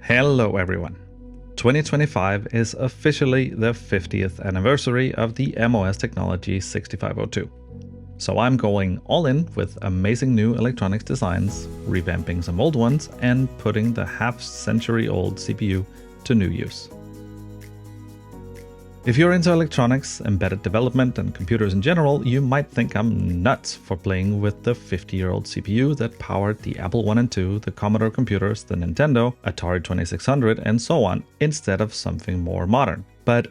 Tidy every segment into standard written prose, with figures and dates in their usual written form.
Hello everyone. 2025 is officially the 50th anniversary of the MOS technology 6502. So I'm going all in with amazing new electronics designs, revamping some old ones, and putting the half-century-old CPU to new use. If you're into electronics, embedded development, and computers in general, you might think I'm nuts for playing with the 50-year-old CPU that powered the Apple I and II, the Commodore computers, the Nintendo, Atari 2600, and so on, instead of something more modern. But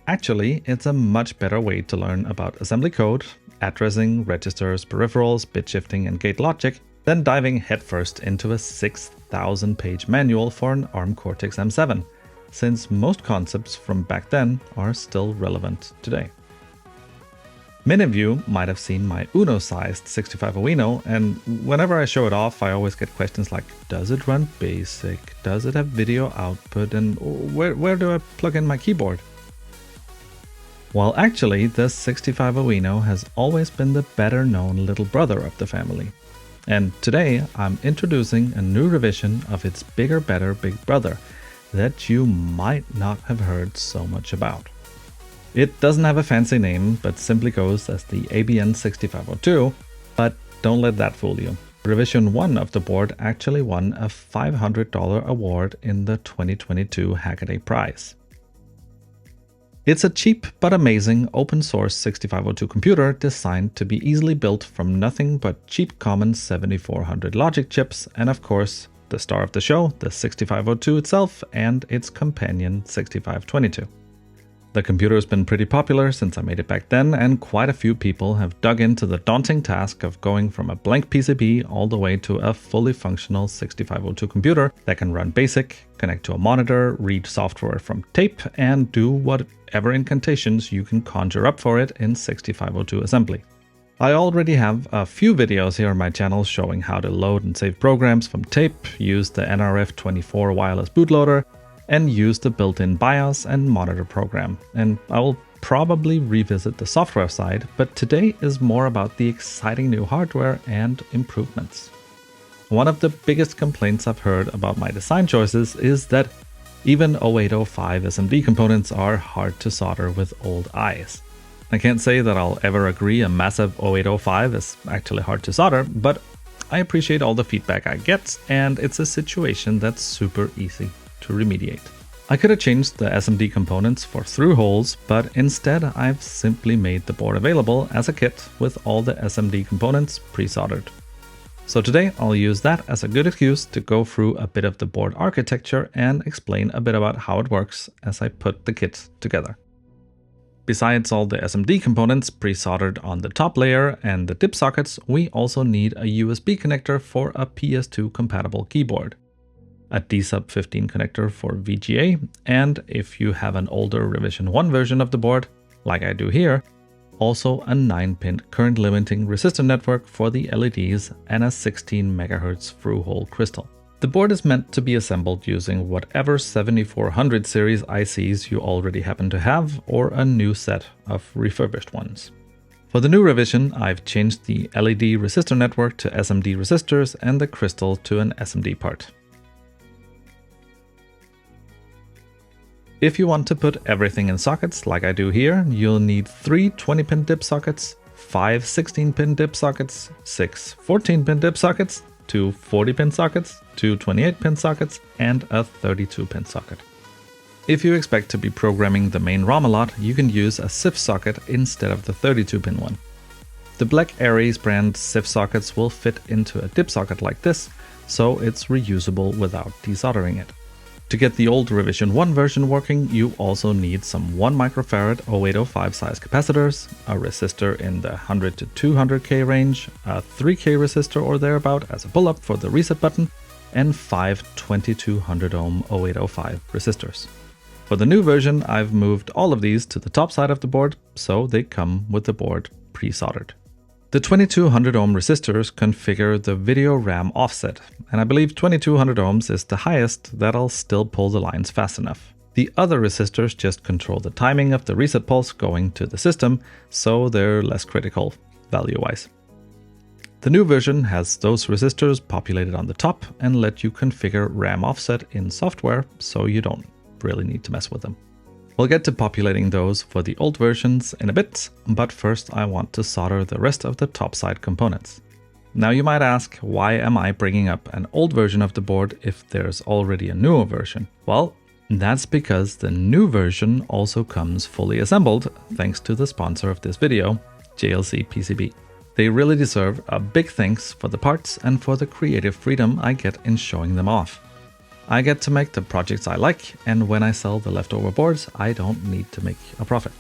actually, it's a much better way to learn about assembly code, addressing, registers, peripherals, bit shifting, and gate logic than diving headfirst into a 6,000-page manual for an ARM Cortex-M7. Since most concepts from back then are still relevant today. Many of you might have seen my Uno-sized 65 Uno, and whenever I show it off, I always get questions like, does it run BASIC, does it have video output, and where do I plug in my keyboard? Well, actually, the 65 Uno has always been the better-known little brother of the family. And today, I'm introducing a new revision of its bigger, better big brother, that you might not have heard so much about. It doesn't have a fancy name, but simply goes as the ABN 6502, but don't let that fool you. Revision 1 of the board actually won a $500 award in the 2022 Hackaday Prize. It's a cheap but amazing open source 6502 computer designed to be easily built from nothing but cheap common 7400 logic chips and of course the star of the show, the 6502 itself, and its companion 6522. The computer has been pretty popular since I made it back then, and quite a few people have dug into the daunting task of going from a blank PCB all the way to a fully functional 6502 computer that can run BASIC, connect to a monitor, read software from tape, and do whatever incantations you can conjure up for it in 6502 assembly. I already have a few videos here on my channel showing how to load and save programs from tape, use the NRF24 wireless bootloader, and use the built-in BIOS and monitor program. And I will probably revisit the software side, but today is more about the exciting new hardware and improvements. One of the biggest complaints I've heard about my design choices is that even 0805 SMD components are hard to solder with old eyes. I can't say that I'll ever agree a massive 0805 is actually hard to solder, but I appreciate all the feedback I get, and it's a situation that's super easy to remediate. I could have changed the SMD components for through holes, but instead I've simply made the board available as a kit with all the SMD components pre-soldered. So today I'll use that as a good excuse to go through a bit of the board architecture and explain a bit about how it works as I put the kit together. Besides all the SMD components pre-soldered on the top layer and the dip sockets, we also need a USB connector for a PS2 compatible keyboard, a D-Sub15 connector for VGA, and if you have an older revision 1 version of the board, like I do here, also a 9-pin current limiting resistor network for the LEDs and a 16 MHz through-hole crystal. The board is meant to be assembled using whatever 7400 series ICs you already happen to have or a new set of refurbished ones. For the new revision, I've changed the LED resistor network to SMD resistors and the crystal to an SMD part. If you want to put everything in sockets like I do here, you'll need 3 20-pin dip sockets, 5 16-pin dip sockets, 6 14-pin dip sockets, 2 40-pin sockets, 2 28-pin sockets, and a 32-pin socket. If you expect to be programming the main ROM a lot, you can use a SIF socket instead of the 32-pin one. The Black Aries brand SIF sockets will fit into a dip socket like this, so it's reusable without desoldering it. To get the old revision 1 version working, you also need some 1 microfarad 0805 size capacitors, a resistor in the 100 to 200k range, a 3k resistor or thereabout as a pull-up for the reset button, and 5 2200 ohm 0805 resistors. For the new version, I've moved all of these to the top side of the board, so they come with the board pre-soldered. The 2200 ohm resistors configure the video RAM offset, and I believe 2200 ohms is the highest that'll still pull the lines fast enough. The other resistors just control the timing of the reset pulse going to the system, so they're less critical value-wise. The new version has those resistors populated on the top and let you configure RAM offset in software, so you don't really need to mess with them. We'll get to populating those for the old versions in a bit, but first I want to solder the rest of the topside components. Now you might ask, why am I bringing up an old version of the board if there's already a newer version? Well, that's because the new version also comes fully assembled, thanks to the sponsor of this video, JLC PCB. They really deserve a big thanks for the parts and for the creative freedom I get in showing them off. I get to make the projects I like, and when I sell the leftover boards, I don't need to make a profit.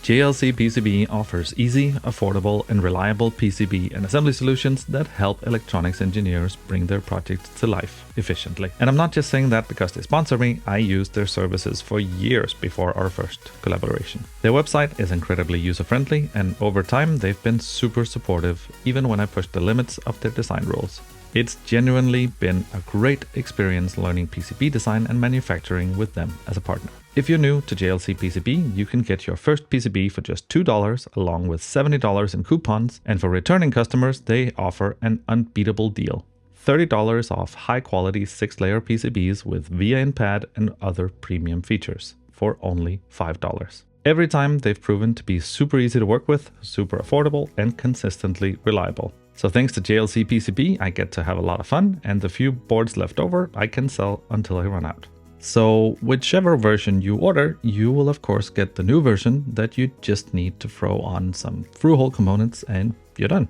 JLC PCB offers easy, affordable, and reliable PCB and assembly solutions that help electronics engineers bring their projects to life efficiently. And I'm not just saying that because they sponsor me, I used their services for years before our first collaboration. Their website is incredibly user-friendly, and over time they've been super supportive, even when I pushed the limits of their design rules. It's genuinely been a great experience learning PCB design and manufacturing with them as a partner. If you're new to JLC PCB, you can get your first PCB for just $2 along with $70 in coupons, and for returning customers, they offer an unbeatable deal. $30 off high-quality 6-layer PCBs with VIA pad and other premium features for only $5. Every time they've proven to be super easy to work with, super affordable, and consistently reliable. So thanks to JLC PCB, I get to have a lot of fun, and the few boards left over I can sell until I run out. So whichever version you order, you will of course get the new version that you just need to throw on some through-hole components and you're done.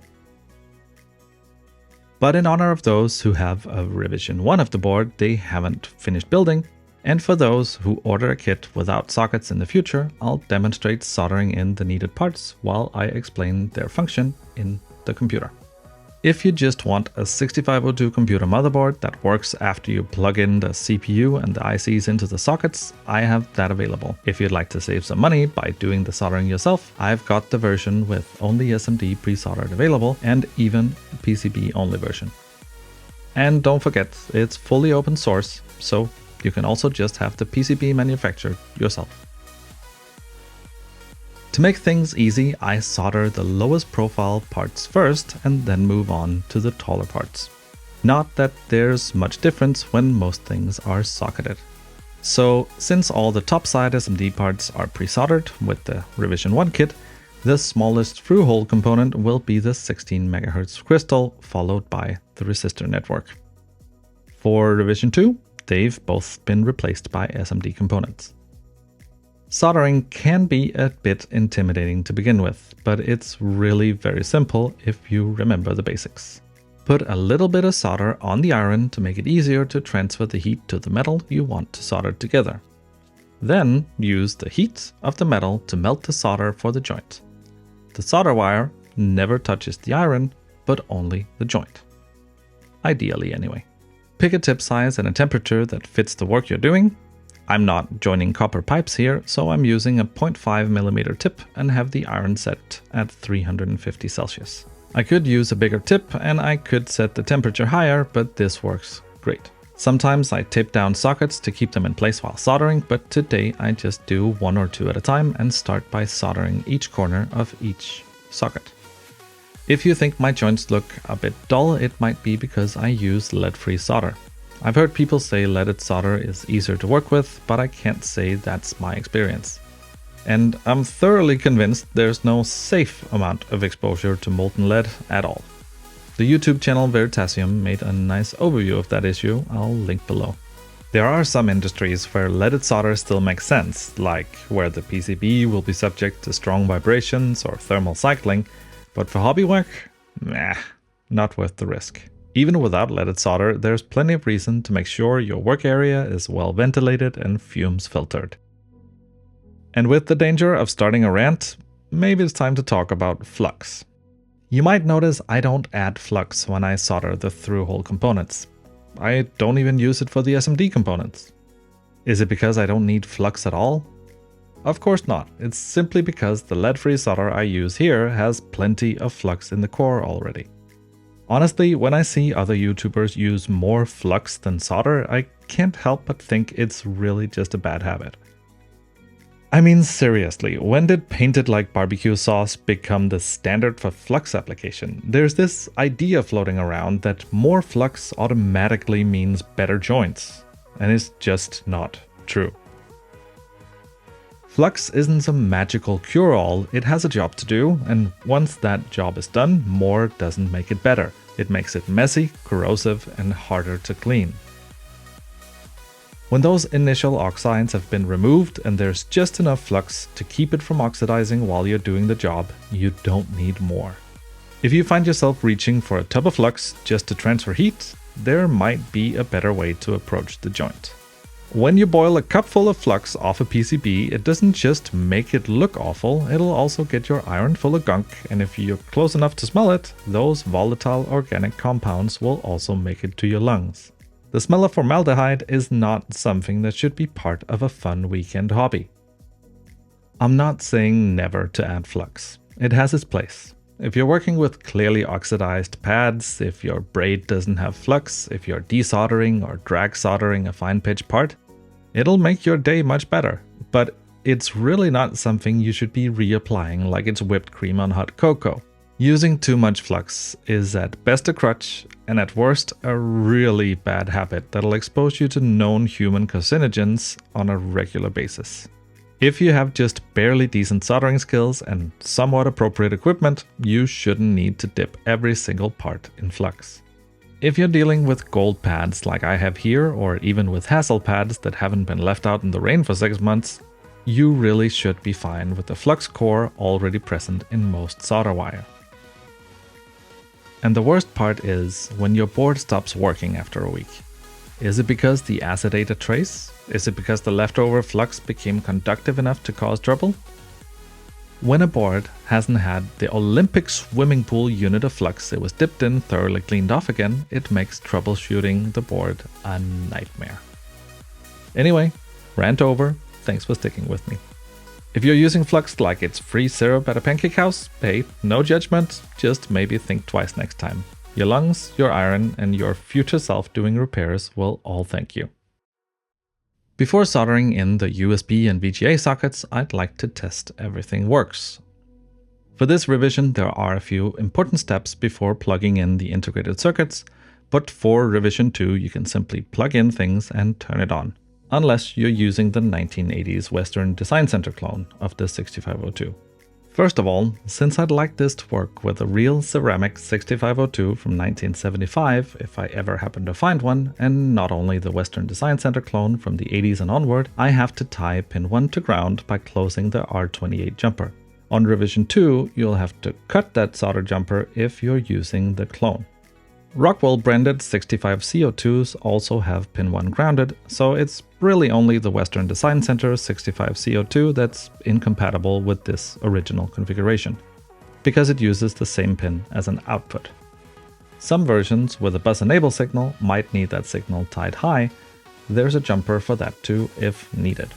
But in honor of those who have a revision 1 of the board they haven't finished building, and for those who order a kit without sockets in the future, I'll demonstrate soldering in the needed parts while I explain their function in the computer. If you just want a 6502 computer motherboard that works after you plug in the CPU and the ICs into the sockets, I have that available. If you'd like to save some money by doing the soldering yourself, I've got the version with only SMD pre-soldered available and even a PCB only version. And don't forget, it's fully open source, so you can also just have the PCB manufactured yourself. To make things easy, I solder the lowest profile parts first and then move on to the taller parts. Not that there's much difference when most things are socketed. So since all the topside SMD parts are pre-soldered with the Revision 1 kit, the smallest through-hole component will be the 16 MHz crystal, followed by the resistor network. For Revision 2, they've both been replaced by SMD components. Soldering can be a bit intimidating to begin with, but it's really very simple if you remember the basics. Put a little bit of solder on the iron to make it easier to transfer the heat to the metal you want to solder together. Then use the heat of the metal to melt the solder for the joint. The solder wire never touches the iron, but only the joint. Ideally anyway. Pick a tip size and a temperature that fits the work you're doing. I'm not joining copper pipes here, so I'm using a 0.5mm tip and have the iron set at 350 Celsius. I could use a bigger tip and I could set the temperature higher, but this works great. Sometimes I tape down sockets to keep them in place while soldering, but today I just do 1 or 2 at a time and start by soldering each corner of each socket. If you think my joints look a bit dull, it might be because I use lead-free solder. I've heard people say leaded solder is easier to work with, but I can't say that's my experience. And I'm thoroughly convinced there's no safe amount of exposure to molten lead at all. The YouTube channel Veritasium made a nice overview of that issue, I'll link below. There are some industries where leaded solder still makes sense, like where the PCB will be subject to strong vibrations or thermal cycling, but for hobby work, not worth the risk. Even without leaded solder, there's plenty of reason to make sure your work area is well ventilated and fumes filtered. And with the danger of starting a rant, maybe it's time to talk about flux. You might notice I don't add flux when I solder the through-hole components. I don't even use it for the SMD components. Is it because I don't need flux at all? Of course not. It's simply because the lead-free solder I use here has plenty of flux in the core already. Honestly, when I see other YouTubers use more flux than solder, I can't help but think it's really just a bad habit. I mean, seriously, when did painted like barbecue sauce become the standard for flux application? There's this idea floating around that more flux automatically means better joints, and it's just not true. Flux isn't some magical cure-all, it has a job to do, and once that job is done, more doesn't make it better. It makes it messy, corrosive, and harder to clean. When those initial oxides have been removed and there's just enough flux to keep it from oxidizing while you're doing the job, you don't need more. If you find yourself reaching for a tub of flux just to transfer heat, there might be a better way to approach the joint. When you boil a cup full of flux off a PCB, it doesn't just make it look awful, it'll also get your iron full of gunk, and if you're close enough to smell it, those volatile organic compounds will also make it to your lungs. The smell of formaldehyde is not something that should be part of a fun weekend hobby. I'm not saying never to add flux. It has its place. If you're working with clearly oxidized pads, if your braid doesn't have flux, if you're desoldering or drag soldering a fine pitch part, it'll make your day much better. But it's really not something you should be reapplying like it's whipped cream on hot cocoa. Using too much flux is at best a crutch, and at worst a really bad habit that'll expose you to known human carcinogens on a regular basis. If you have just barely decent soldering skills and somewhat appropriate equipment, you shouldn't need to dip every single part in flux. If you're dealing with gold pads like I have here, or even with hassle pads that haven't been left out in the rain for 6 months, you really should be fine with the flux core already present in most solder wire. And the worst part is when your board stops working after a week. Is it because the acid ate a trace? Is it because the leftover flux became conductive enough to cause trouble? When a board hasn't had the Olympic swimming pool unit of flux it was dipped in thoroughly cleaned off again, it makes troubleshooting the board a nightmare. Anyway, rant over, thanks for sticking with me. If you're using flux like it's free syrup at a pancake house, hey, no judgment, just maybe think twice next time. Your lungs, your iron, and your future self doing repairs will all thank you. Before soldering in the USB and VGA sockets, I'd like to test everything works. For this revision, there are a few important steps before plugging in the integrated circuits, but for revision 2, you can simply plug in things and turn it on, unless you're using the 1980s Western Design Center clone of the 6502. First of all, since I'd like this to work with a real ceramic 6502 from 1975, if I ever happen to find one, and not only the Western Design Center clone from the 80s and onward, I have to tie pin 1 to ground by closing the R28 jumper. On revision 2, you'll have to cut that solder jumper if you're using the clone. Rockwell branded 65 CO2s also have pin 1 grounded, so it's really only the Western Design Center 65 CO2 that's incompatible with this original configuration, because it uses the same pin as an output. Some versions with a bus enable signal might need that signal tied high. There's a jumper for that too if needed.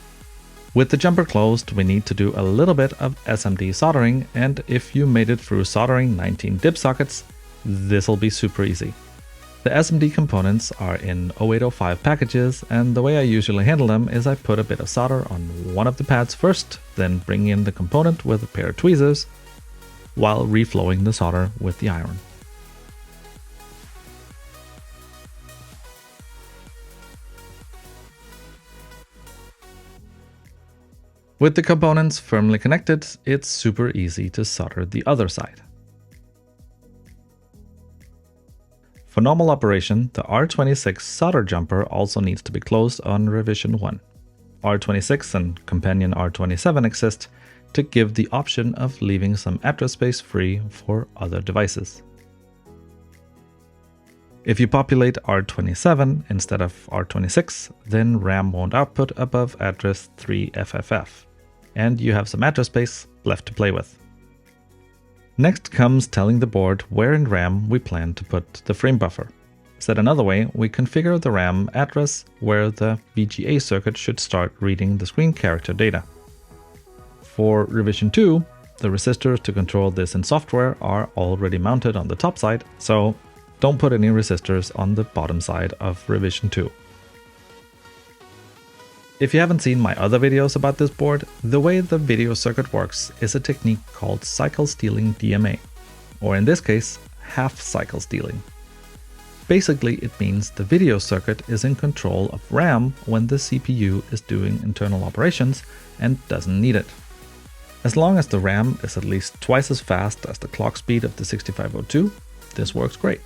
With the jumper closed, we need to do a little bit of SMD soldering, and if you made it through soldering 19 dip sockets, this'll be super easy. The SMD components are in 0805 packages, and the way I usually handle them is I put a bit of solder on one of the pads first, then bring in the component with a pair of tweezers, while reflowing the solder with the iron. With the components firmly connected, it's super easy to solder the other side. For normal operation, the R26 solder jumper also needs to be closed on revision 1. R26 and companion R27 exist to give the option of leaving some address space free for other devices. If you populate R27 instead of R26, then RAM won't output above address 3FFF, and you have some address space left to play with. Next comes telling the board where in RAM we plan to put the frame buffer. Said another way, we configure the RAM address where the VGA circuit should start reading the screen character data. For revision 2, the resistors to control this in software are already mounted on the top side, so don't put any resistors on the bottom side of revision 2. If you haven't seen my other videos about this board, the way the video circuit works is a technique called cycle stealing DMA, or in this case, half cycle stealing. Basically, it means the video circuit is in control of RAM when the CPU is doing internal operations and doesn't need it. As long as the RAM is at least twice as fast as the clock speed of the 6502, this works great.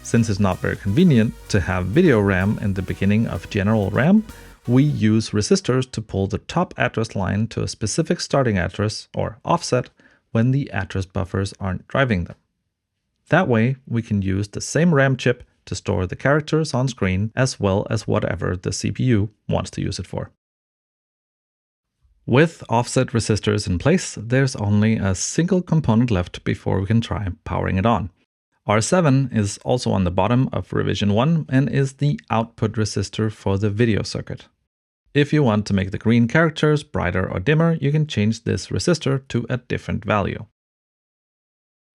Since it's not very convenient to have video RAM in the beginning of general RAM, we use resistors to pull the top address line to a specific starting address or offset when the address buffers aren't driving them. That way, we can use the same RAM chip to store the characters on screen as well as whatever the CPU wants to use it for. With offset resistors in place, there's only a single component left before we can try powering it on. R7 is also on the bottom of revision 1 and is the output resistor for the video circuit. If you want to make the green characters brighter or dimmer, you can change this resistor to a different value.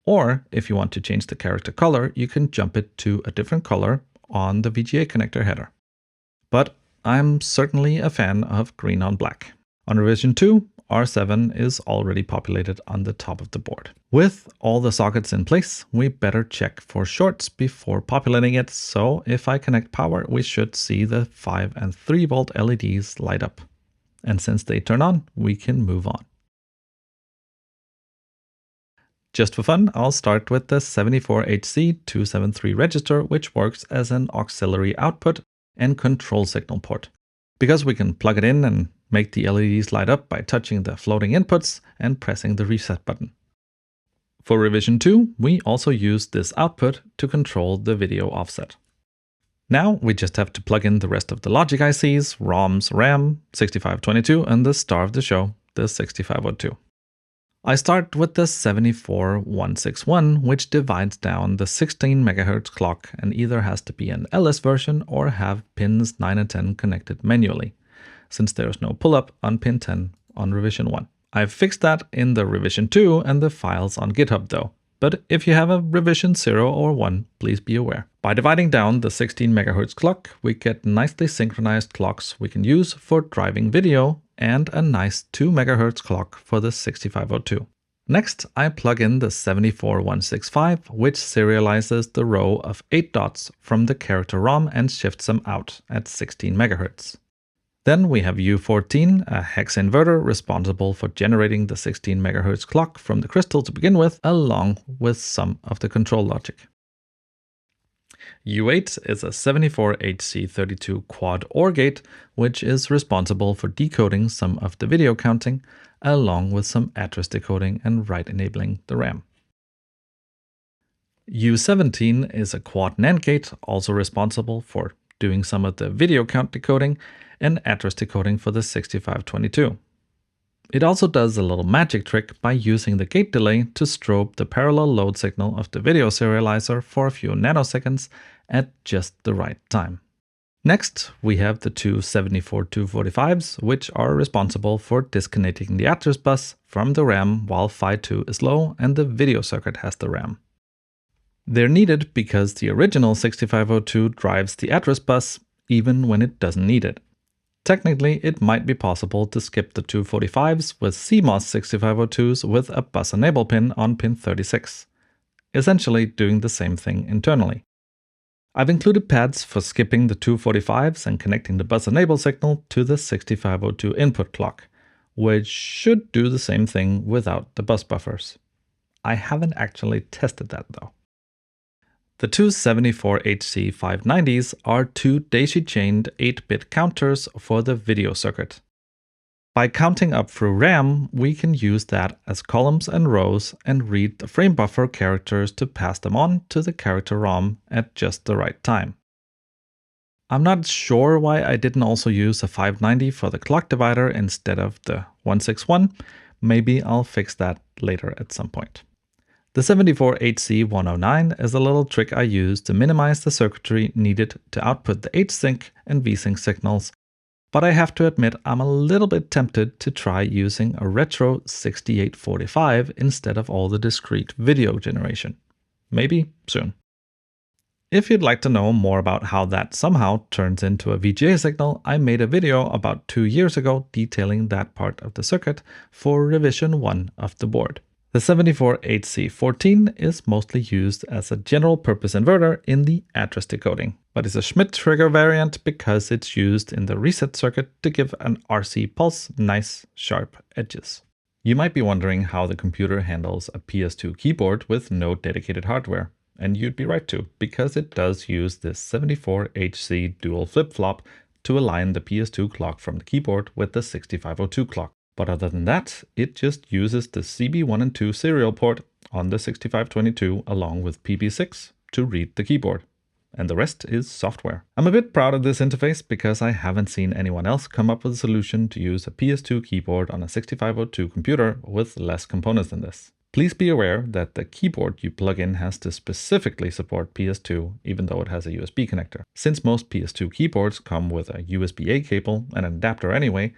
Or if you want to change the character color, you can jump it to a different color on the VGA connector header. But I'm certainly a fan of green on black. On revision 2, R7 is already populated on the top of the board. With all the sockets in place, we better check for shorts before populating it, so if I connect power, we should see the 5 and 3 volt LEDs light up. And since they turn on, we can move on. Just for fun, I'll start with the 74HC273 register, which works as an auxiliary output and control signal port. Because we can plug it in and make the LEDs light up by touching the floating inputs and pressing the reset button. For revision 2, we also use this output to control the video offset. Now we just have to plug in the rest of the logic ICs, ROMs, RAM, 6522, and the star of the show, the 6502. I start with the 74161, which divides down the 16 MHz clock and either has to be an LS version or have pins 9 and 10 connected manually, since there's no pull-up on pin 10 on revision 1. I've fixed that in the revision 2 and the files on GitHub though, but if you have a revision 0 or 1, please be aware. By dividing down the 16 MHz clock, we get nicely synchronized clocks we can use for driving video and a nice 2 MHz clock for the 6502. Next, I plug in the 74165, which serializes the row of 8 dots from the character ROM and shifts them out at 16 MHz. Then we have U14, a hex inverter responsible for generating the 16 MHz clock from the crystal to begin with, along with some of the control logic. U8 is a 74HC32 quad OR gate, which is responsible for decoding some of the video counting, along with some address decoding and write enabling the RAM. U17 is a quad NAND gate, also responsible for doing some of the video count decoding and address decoding for the 6522. It also does a little magic trick by using the gate delay to strobe the parallel load signal of the video serializer for a few nanoseconds at just the right time. Next, we have the two 74245s, which are responsible for disconnecting the address bus from the RAM while Phi2 is low and the video circuit has the RAM. They're needed because the original 6502 drives the address bus even when it doesn't need it. Technically, it might be possible to skip the 245s with CMOS 6502s with a bus enable pin on pin 36, essentially doing the same thing internally. I've included pads for skipping the 245s and connecting the bus enable signal to the 6502 input clock, which should do the same thing without the bus buffers. I haven't actually tested that though. The two 74HC590s are two daisy-chained 8-bit counters for the video circuit. By counting up through RAM, we can use that as columns and rows and read the frame buffer characters to pass them on to the character ROM at just the right time. I'm not sure why I didn't also use a 590 for the clock divider instead of the 161. Maybe I'll fix that later at some point. The 74HC109 is a little trick I use to minimize the circuitry needed to output the H-sync and V-sync signals, but I have to admit I'm a little bit tempted to try using a retro 6845 instead of all the discrete video generation. Maybe soon. If you'd like to know more about how that somehow turns into a VGA signal, I made a video about 2 years ago detailing that part of the circuit for revision 1 of the board. The 74HC14 is mostly used as a general purpose inverter in the address decoding, but is a Schmidt trigger variant because it's used in the reset circuit to give an RC pulse nice sharp edges. You might be wondering how the computer handles a PS2 keyboard with no dedicated hardware. And you'd be right to, because it does use this 74HC dual flip-flop to align the PS2 clock from the keyboard with the 6502 clock. But other than that, it just uses the CB1 and 2 serial port on the 6522 along with PB6 to read the keyboard. And the rest is software. I'm a bit proud of this interface because I haven't seen anyone else come up with a solution to use a PS2 keyboard on a 6502 computer with less components than this. Please be aware that the keyboard you plug in has to specifically support PS2, even though it has a USB connector. Since most PS2 keyboards come with a USB-A cable and an adapter anyway,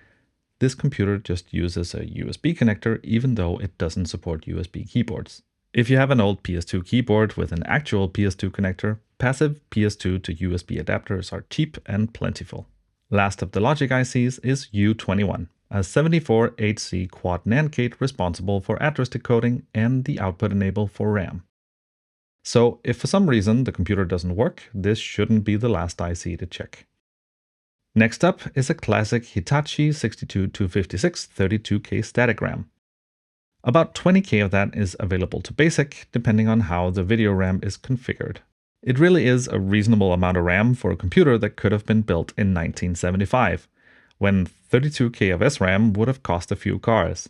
this computer just uses a USB connector even though it doesn't support USB keyboards. If you have an old PS2 keyboard with an actual PS2 connector, passive PS2 to USB adapters are cheap and plentiful. Last of the logic ICs is U21. A 74HC quad NAND gate responsible for address decoding and the output enable for RAM. So if for some reason the computer doesn't work, this shouldn't be the last IC to check. Next up is a classic Hitachi 62256 32K static RAM. About 20K of that is available to basic, depending on how the video RAM is configured. It really is a reasonable amount of RAM for a computer that could have been built in 1975. When 32K of SRAM would have cost a few cars.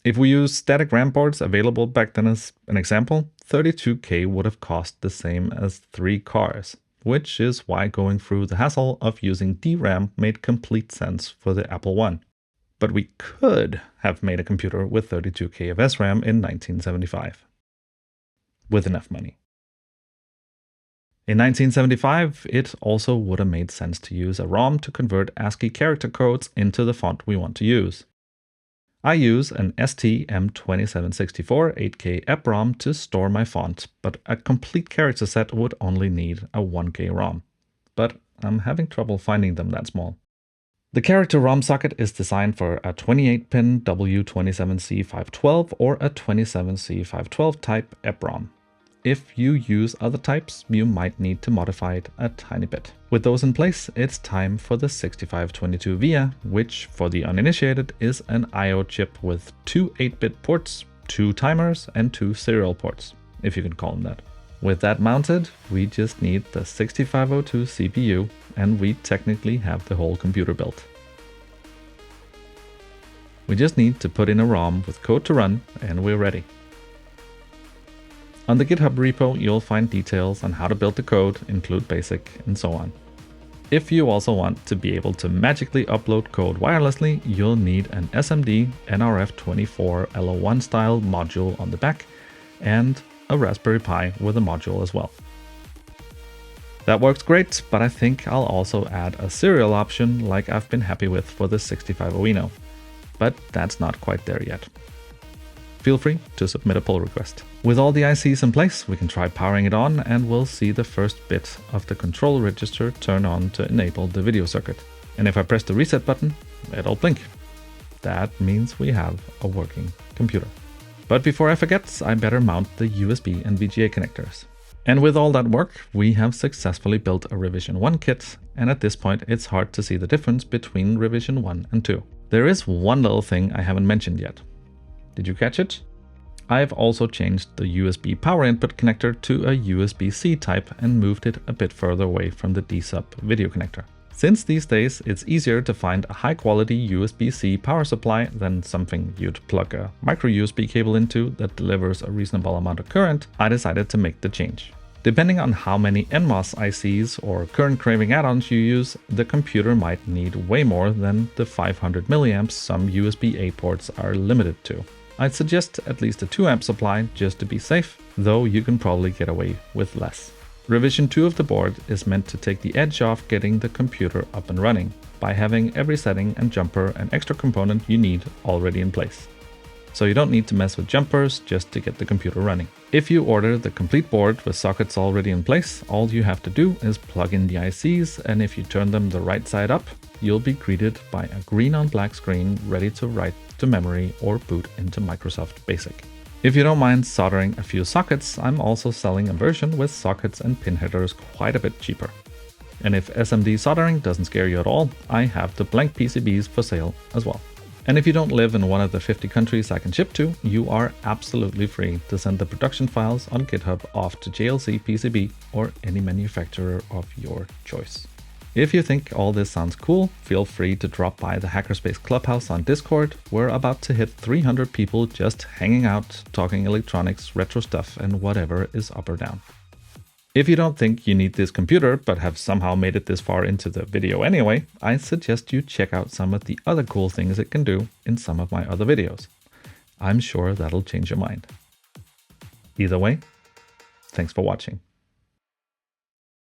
If we use static RAM ports available back then as an example, 32K would have cost the same as 3 cars, which is why going through the hassle of using DRAM made complete sense for the Apple I. But we could have made a computer with 32K of SRAM in 1975. With enough money. In 1975, it also would have made sense to use a ROM to convert ASCII character codes into the font we want to use. I use an ST-M2764 8K EPROM to store my font, but a complete character set would only need a 1K ROM. But I'm having trouble finding them that small. The character ROM socket is designed for a 28-pin W27C512 or a 27C512 type EPROM. If you use other types, you might need to modify it a tiny bit. With those in place, it's time for the 6522 VIA, which for the uninitiated is an I/O chip with 2 8-bit ports, 2 timers, and 2 serial ports, if you can call them that. With that mounted, we just need the 6502 CPU, and we technically have the whole computer built. We just need to put in a ROM with code to run, and we're ready. On the GitHub repo, you'll find details on how to build the code, include BASIC, and so on. If you also want to be able to magically upload code wirelessly, you'll need an SMD NRF24 LO1 style module on the back, and a Raspberry Pi with a module as well. That works great, but I think I'll also add a serial option like I've been happy with for the 65 Uno. But that's not quite there yet. Feel free to submit a pull request. With all the ICs in place, we can try powering it on and we'll see the first bit of the control register turn on to enable the video circuit. And if I press the reset button, it'll blink. That means we have a working computer. But before I forget, I better mount the USB and VGA connectors. And with all that work, we have successfully built a revision 1 kit, and at this point it's hard to see the difference between revision 1 and 2. There is one little thing I haven't mentioned yet. Did you catch it? I've also changed the USB power input connector to a USB-C type and moved it a bit further away from the D-sub video connector. Since these days it's easier to find a high-quality USB-C power supply than something you'd plug a micro USB cable into that delivers a reasonable amount of current, I decided to make the change. Depending on how many NMOS ICs or current craving add-ons you use, the computer might need way more than the 500 mA some USB-A ports are limited to. I'd suggest at least a 2A supply just to be safe, though you can probably get away with less. Revision 2 of the board is meant to take the edge off getting the computer up and running by having every setting and jumper and extra component you need already in place. So you don't need to mess with jumpers just to get the computer running. If you order the complete board with sockets already in place, all you have to do is plug in the ICs, and if you turn them the right side up, you'll be greeted by a green on black screen ready to write to memory or boot into Microsoft Basic. If you don't mind soldering a few sockets, I'm also selling a version with sockets and pin headers quite a bit cheaper. And if SMD soldering doesn't scare you at all, I have the blank PCBs for sale as well. And if you don't live in one of the 50 countries I can ship to, you are absolutely free to send the production files on GitHub off to JLC PCB or any manufacturer of your choice. If you think all this sounds cool, feel free to drop by the Hackerspace Clubhouse on Discord. We're about to hit 300 people just hanging out, talking electronics, retro stuff, and whatever is up or down. If you don't think you need this computer, but have somehow made it this far into the video anyway, I suggest you check out some of the other cool things it can do in some of my other videos. I'm sure that'll change your mind. Either way, thanks for watching.